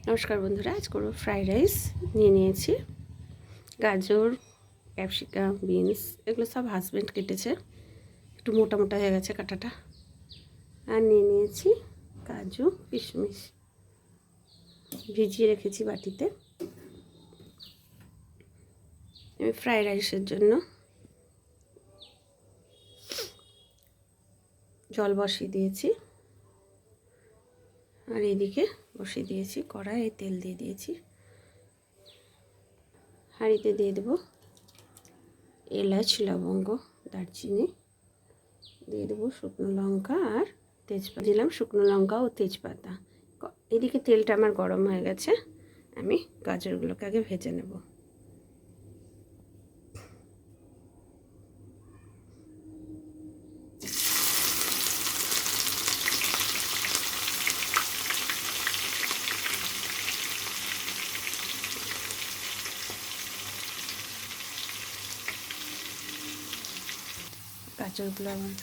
নমস্কার বন্ধুরা, আজ করব ফ্রাইড রাইস। নিয়েছি গাজর, ক্যাপসিকাম, বিনস, এগুলো সব হাজব্যান্ড কেটেছে, একটু মোটা মোটা হয়ে গেছে কাটাটা। আর নিয়েছি কাজু, কিশমিশ, ভিজিয়ে রেখেছি বাটিতে। আমি ফ্রাইড রাইসের জন্য জল বসিয়ে দিয়েছি, আর এদিকে বসিয়ে দিয়েছি কড়াই, তেল দিয়ে দিয়েছি। হাঁড়িতে দিয়ে দেবো এলাচ, লবঙ্গ, দারচিনি, দিয়ে দেবো শুকনো লঙ্কা আর তেজপাতা। দিলাম শুকনো লঙ্কা ও তেজপাতা। এদিকে তেলটা আমার গরম হয়ে গেছে, আমি গাজরগুলোকে আগে ভেজে নেব। গাজরগুলো আমার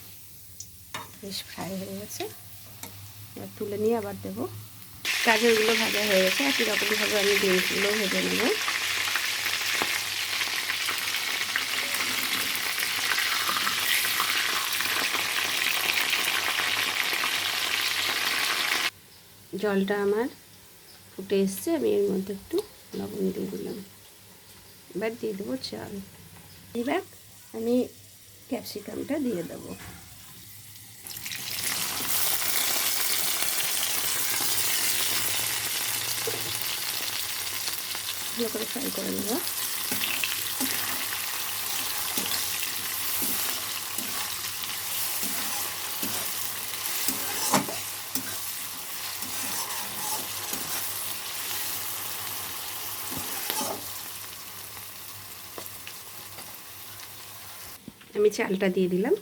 বেশ ফ্রাই হয়ে গেছে, এবার তুলে নিয়ে আবার দেবো। গাজরগুলো ভাজা হয়ে গেছে, একই রকমভাবে আমি বিনসগুলো ভেজে নেব। জলটা আমার ফুটে এসছে, আমি এর মধ্যে একটু লবণ দিয়ে দিলাম। এবার দিয়ে দেবো চাল। এবার আমি ক্যাপসিকামটা দিয়ে দেবো। ভালো করে ফ্রাই করে নেব। আমি চালটা দিয়ে দিলাম,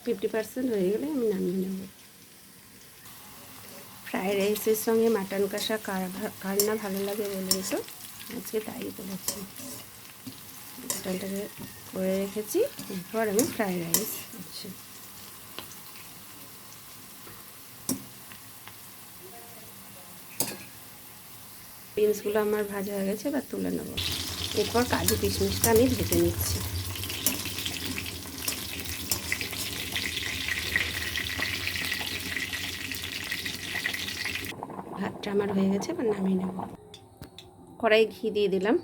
50% হয়ে গেলে আমি নামিয়ে নেব। ফ্রাইড রাইসের সঙ্গে মাটন কষা কার না ভালো লাগে বলুন তো, আজকে তাই করেছি। মাটনটাকে করে রেখেছি, এরপর আমি ফ্রাইড রাইস করছি। বিনসগুলো আমার ভাজা হয়ে গেছে, এবার তুলে নেব। এরপর কাজু কিশমিশটা আমি ভেজে নিচ্ছি। ভাতটা আমার হয়ে গেছে, এবার নামিয়ে নেব। কড়াই ঘি দিয়ে দিলাম,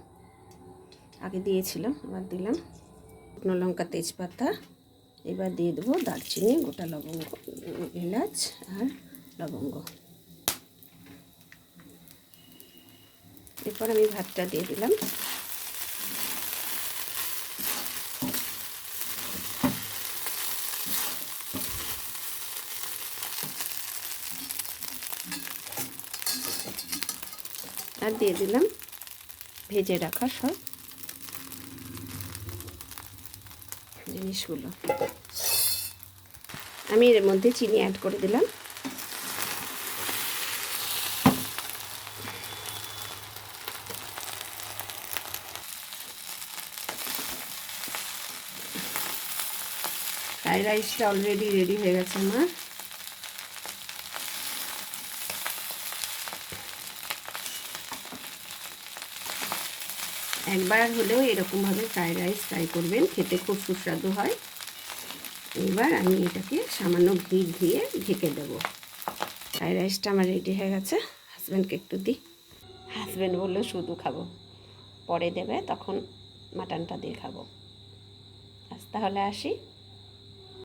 আগে দিয়েছিলাম, আবার দিলাম শুকনো লঙ্কা, তেজপাতা। এবার দিয়ে দেবো দারচিনি, গোটা লবঙ্গ, এলাচ আর লবঙ্গ। এরপর আমি ভাতটা দিয়ে দিলাম। আর দিয়ে দিলাম ভেজে রাখা সব জিনিসগুলো। আমি এর মধ্যে চিনি অ্যাড করে দিলাম। ফ্রাইড রাইসটা অলরেডি রেডি হয়ে গেছে আমার। একবার হলেও এরকমভাবে ফ্রাইড রাইস ট্রাই করবেন, খেতে খুব সুস্বাদু হয়। এবার আমি এটাকে সামান্য ঘি দিয়ে ঢেকে দেবো। ফ্রাইড রাইসটা আমার রেডি হয়ে গেছে। হাজব্যান্ডকে একটু দিই। হাজব্যান্ড বললো শুধু খাবো, পরে দেবে, তখন মাটনটা দিয়ে খাবো। আজ তাহলে আসি।